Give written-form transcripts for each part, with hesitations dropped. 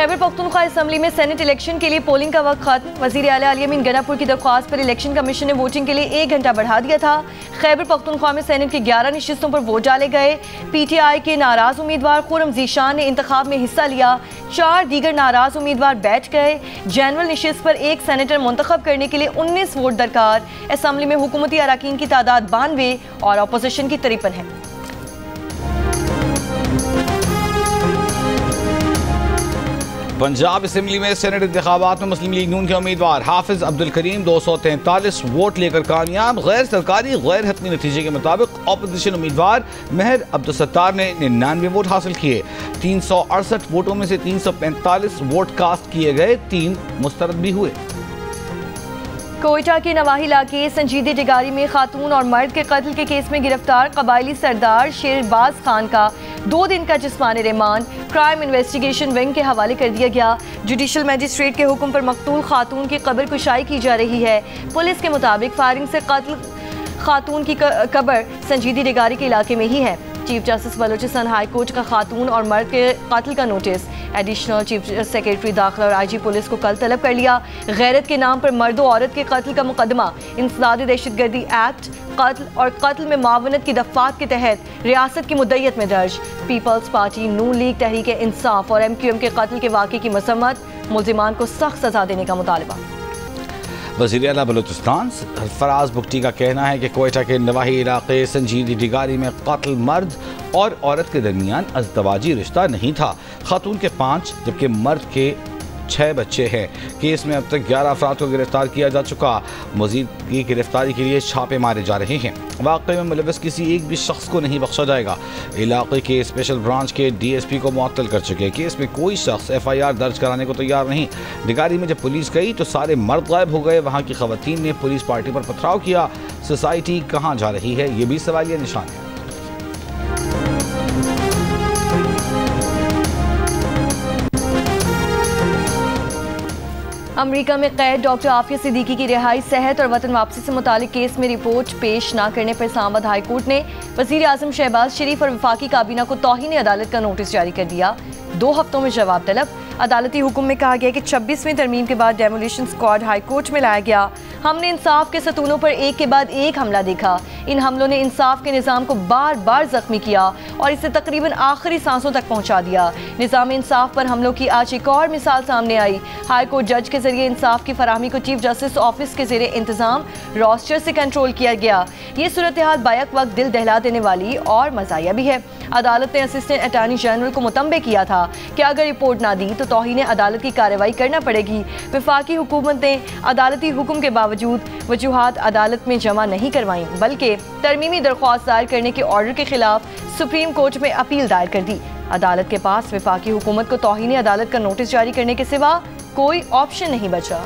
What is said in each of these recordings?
Khyber Pakhtunkhwa assembly में senate election के लिए पोलिंग का वक्त खत्म। वज़ीर आला अली अमीन गनापुर की दरख्वास्त पर इलेक्शन कमीशन ने वोटिंग के लिए 1 घंटा बढ़ा दिया था। खैबर पख्तूनख्वा में सेनेट की 11 नशिस्तों पर वोट डाले गए। PTI के नाराज उम्मीदवार खुरम ज़ीशान ने इंतखाब में हिस्सा लिया। 4 दीगर नाराज उम्मीदवार बैठ गए। जनरल नशिस्त पर 1 सेनेटर मुंतखब करने के लिए 19 वोट दरकार। असम्बली में हुकूमती अरकान की तादाद 92 और अपोजिशन की 53 है। पंजाब असेंबली में सेनेट इंतखाबात में मुस्लिम लीग नून के उम्मीदवार हाफिज अब्दुल करीम 243 वोट लेकर कामयाब। गैर सरकारी गैर हतमी नतीजे के मुताबिक अपोजिशन उम्मीदवार महर अब्दुल सत्तार ने 99 वोट हासिल किए। 368 वोटों में से 345 वोट कास्ट किए गए, 3 मुस्तरद भी हुए। कोयटा के नवाही इलाके संजीदी डिगारी में खातून और मर्द के कत्ल के केस में गिरफ्तार कबायली सरदार शेरबाज खान का 2 दिन का जिस्मानी रिमांड क्राइम इन्वेस्टिगेशन विंग के हवाले कर दिया गया। जुडिशल मजिस्ट्रेट के हुक्म पर मकतूल खातून की कब्र कुशाई की जा रही है। पुलिस के मुताबिक फायरिंग से कत्ल खातून की कब्र संजीदी डिगारी के इलाके में ही है। Chief justice Balochistan high court का खातून और मर्द के कत्ल का नोटिस एडिशनल चीफ सेक्रेटरी दाखिला और IG पुलिस को कल तलब कर लिया। गैरत के नाम पर मर्द और औरत के कत्ल का मुकदमा इंसदादी दहशतगर्दी एक्ट कत्ल और कत्ल में मावनत की दफात के तहत रियासत की मुद्दत में दर्ज। पीपल्स पार्टी, नून लीग, तहरीक इंसाफ और MQM के कत्ल के वाक़े की मसम्मत, मुल्जिमान को सख्त सजा देने का मुतालबा। वज़ीर आला बलूचिस्तान फराज बुगटी का कहना है कि कोयटा के नवाही इलाके संजीदी डिगारी में कत्ल मर्द और औरत के दरमियान अज़दवाजी रिश्ता नहीं था। खातून के 5 जबकि मर्द के 6 बच्चे हैं। केस में अब तक 11 अफराद को गिरफ्तार किया जा चुका। मज़ीद की गिरफ्तारी के लिए छापे मारे जा रहे हैं। वाक़े में मुलव्वस किसी एक भी शख्स को नहीं बख्शा जाएगा। इलाके के स्पेशल ब्रांच के DSP को मुअत्तल कर चुके। केस में कोई शख्स FIR दर्ज कराने को तैयार नहीं। डिगारी में जब पुलिस गई तो सारे मर्द गायब हो गए। वहाँ की ख़वातीन ने पुलिस पार्टी पर पथराव किया। सोसाइटी कहाँ जा रही है, ये भी सवालिया निशान है। अमेरिका में कैद डॉक्टर आफिया सिद्दीकी की रिहाई सेहत और वतन वापसी से मुतालिक केस में रिपोर्ट पेश न करने पर इस्लामाबाद हाई कोर्ट ने वज़ीर आज़म शहबाज शरीफ और वफाकी काबीना को तौहीन अदालत का नोटिस जारी कर दिया। 2 हफ्तों में जवाब तलब। अदालती हुक्म में कहा गया कि 26वीं तरमीम के बाद डेमोलिशन स्क्वाड हाई कोर्ट में लाया गया। हमने इंसाफ के सतूनों पर एक के बाद एक हमला देखा। इन हमलों ने इंसाफ के निज़ाम को बार बार जख्मी किया और इसे तकरीबन आखिरी सांसों तक पहुंचा दिया। निज़ाम इंसाफ पर हमलों की आज एक और मिसाल सामने आई। हाई कोर्ट जज के जरिए इंसाफ की फराहमी को चीफ जस्टिस ऑफिस के ज़ेरे इंतजाम रोस्टर से कंट्रोल किया गया। ये सूरत हाल बैक वक्त दिल दहला देने वाली और मज़ाया भी है। अदालत ने असिस्टेंट अटॉर्नी जनरल को मुतंबे किया था कि अगर रिपोर्ट ना दी तो तौहीन अदालत की कार्रवाई करना पड़ेगी। वफाकी हुकूमत ने अदालती हुक्म के बावजूद वजूहात अदालत में जमा नहीं करवाई, बल्कि तरमीमी दरख्वास्त दायर करने के ऑर्डर के खिलाफ सुप्रीम कोर्ट में अपील दायर कर दी। अदालत के पास वफाकी हुकूमत को तौहीन अदालत का नोटिस जारी करने के सिवा कोई ऑप्शन नहीं बचा।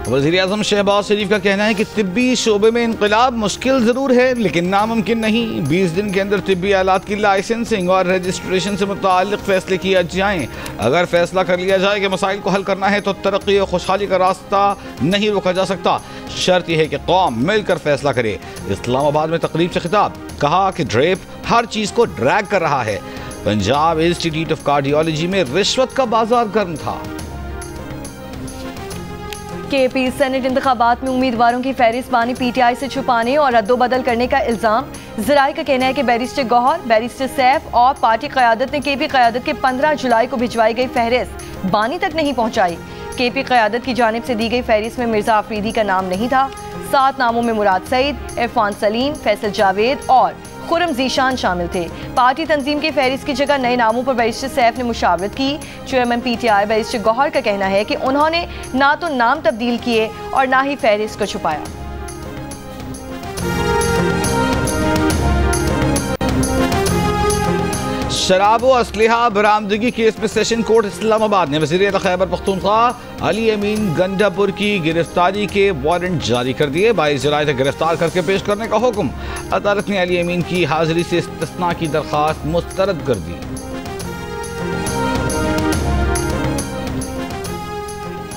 वज़ीर आज़म शहबाज शरीफ का कहना है कि तिब्बी शोबे में इनकलाब मुश्किल ज़रूर है लेकिन नामुमकिन नहीं। 20 दिन के अंदर तिब्बी आलात की लाइसेंसिंग और रजिस्ट्रेशन से मुताल्लिक़ फ़ैसले किए जाएँ। अगर फैसला कर लिया जाए कि मसाइल को हल करना है तो तरक्की और खुशहाली का रास्ता नहीं रोका जा सकता। शर्त यह है कि कौम मिलकर फैसला करे। इस्लामाबाद में तकरीब से खिताब, कहा कि ड्रेप हर चीज़ को ड्रैग कर रहा है। पंजाब इंस्टीट्यूट ऑफ कार्डियोलॉजी में रिश्वत का बाजार गर्म था। KP सेनेट इंतखाबात में उम्मीदवारों की फहरिस्तबानी PTI से छुपाने और रद्दोबदल करने का इल्ज़ाम। ज़राए का कहना है कि बैरिस्टर गौहर, बैरिस्टर सैफ और पार्टी क़यादत ने KP क़यादत के 15 जुलाई को भिजवाई गई फहरिस्त बानी तक नहीं पहुँचाई। KP क़यादत की जानिब से दी गई फहरिस्त में मिर्ज़ा अफरीदी का नाम नहीं था। 7 नामों में मुराद सईद, इरफान सलीम, फैसल जावेद और खुरम ज़ीशान शामिल थे। पार्टी तंजीम की फहरिस्त की जगह नए नामों पर बैरिस्टर सैफ ने मुशावरत की। चेयरमैन PTI बैरिस्टर गौहर का कहना है कि उन्होंने ना तो नाम तब्दील किए और ना ही फहरिस्त को छुपाया। शराब व असलहा बरामदगी केस में सेशन कोर्ट इस्लामाबाद ने वज़ीर आला खैबर पख्तूनख्वा अली अमीन गंडापुर की गिरफ्तारी के वारंट जारी कर दिए। 22 जुलाई तक गिरफ्तार करके पेश करने का हुक्म। अदालत ने अली अमीन की हाजिरी से इस्तिस्ना की दरख्वास्त मुस्तरद कर दी।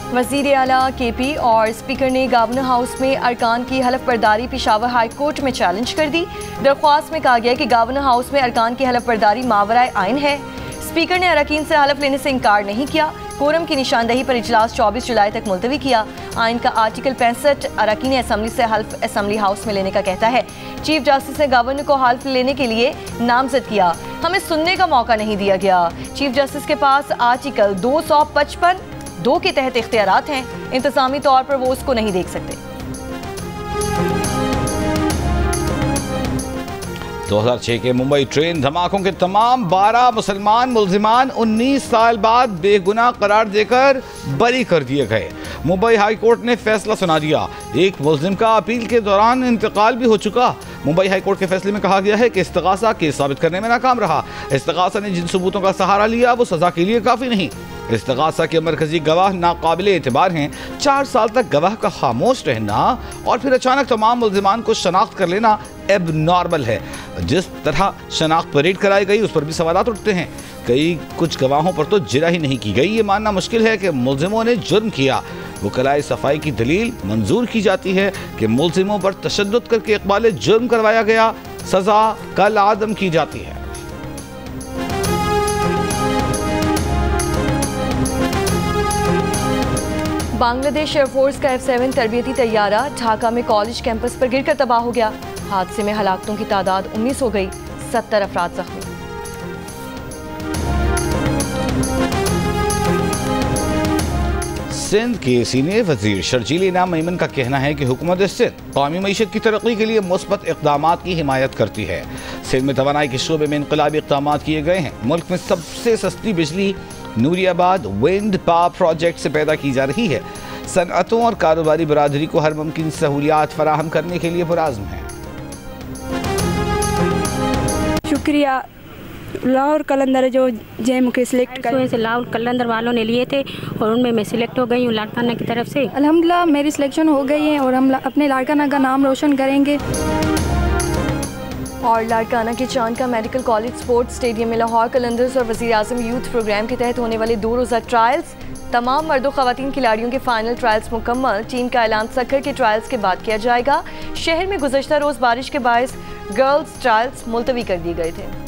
वज़ीर आला KP और स्पीकर ने गवर्नर हाउस में अरकान की हलफ बर्दारी पेशावर हाई कोर्ट में चैलेंज कर दी। दरख्वास्त में कहा गया कि गवर्नर हाउस में अरकान की हलफ बर्दारी मावराए आइन है। स्पीकर ने अरकान से हलफ लेने से इनकार नहीं किया। कोरम की निशानदही पर इजलास 24 जुलाई तक मुलतवी किया। आइन का आर्टिकल 65 अरकान असम्बली से हल्फ असम्बली हाउस में लेने का कहता है। चीफ जस्टिस ने गवर्नर को हल्फ लेने के लिए नामजद किया। हमें सुनने का मौका नहीं दिया गया। चीफ जस्टिस के पास आर्टिकल 255(2) के तहत इख्तियारात हैं। इंतजामी तौर पर वो उसको नहीं देख सकते। 2006 के मुंबई ट्रेन धमाकों के तमाम 12 मुसलमान मुल्जिमान 19 साल बाद बेगुनाह करार देकर बरी कर दिए गए। मुंबई हाई कोर्ट ने फैसला सुना दिया। एक मुल्जिम का अपील के दौरान इंतकाल भी हो चुका। मुंबई हाई कोर्ट के फैसले में कहा गया है कि इस्तिगासा केस साबित करने में नाकाम रहा। इस्तिगासा ने जिन सबूतों का सहारा लिया वो सजा के लिए काफी नहीं। इस्तिगासा के मरकजी गवाह नाकाबिले एतबार हैं। 4 साल तक गवाह का खामोश रहना और फिर अचानक तमाम मुल्जिमान को शनाख्त कर लेना एबनॉर्मल है। जिस तरह शनाख्त परेड कराई गई उस पर भी सवालात उठते हैं। कुछ गवाहों पर तो जिरा ही नहीं की गई। ये मानना मुश्किल है कि मुल्जिमों ने जुर्म किया। वकलाए सफाई की दलील मंजूर की जाती है कि मुल्जिमों पर तशद्दुद करके इकबाल जुर्म करवाया गया। सजा कल आदम की जाती है। बांग्लादेश एयरफोर्स का F-7 तरबियती तैयारा ढाका में कॉलेज कैंपस पर गिरकर तबाह हो गया। हादसे में हलाकतों की तादाद 19 हो गई, 70 अफराद जख्मी। सिंध के सीनियर वजीर शर्जील इनाम मेमन का कहना है कि हुकूमत सिंध कौमी मईशत की तरक्की के लिए मुस्बत इक़दामात की हिमायत करती है। सिंध में तवानाई के शोबे में इनकलाबी इक़दामात किए गए हैं। मुल्क में सबसे सस्ती बिजली नूरियाबाद विंड पावर प्रोजेक्ट से पैदा की जा रही है। सनअतों और कारोबारी बरादरी को हर मुमकिन सहूलियात फराहम करने के लिए पुरआज़्म है। शुक्रिया। लाहौर कलंदर जो जय मुझे सिलेक्ट कर से लाहौर कलंदर वालों ने लिए थे और उनमें मैं सिलेक्ट हो गई हूँ लाड़काना की तरफ से। अल्हम्दुलिल्लाह मेरी सिलेक्शन हो गई है और हम अपने लाड़काना का नाम रोशन करेंगे। और लाड़काना के चांद का मेडिकल कॉलेज स्पोर्ट्स स्टेडियम में लाहौर कलंदर्स और वज़ीर आज़म यूथ प्रोग्राम के तहत होने वाले 2 रोज़ा ट्रायल्स। तमाम मर्द और ख़वातीन खिलाड़ियों के फाइनल ट्रायल्स मुकम्मल। टीम का ऐलान सक्कर के ट्रायल्स के बाद किया जाएगा। शहर में गुज़श्ता रोज़ बारिश के बायस गर्ल्स ट्रायल्स मुलतवी कर दिए गए थे।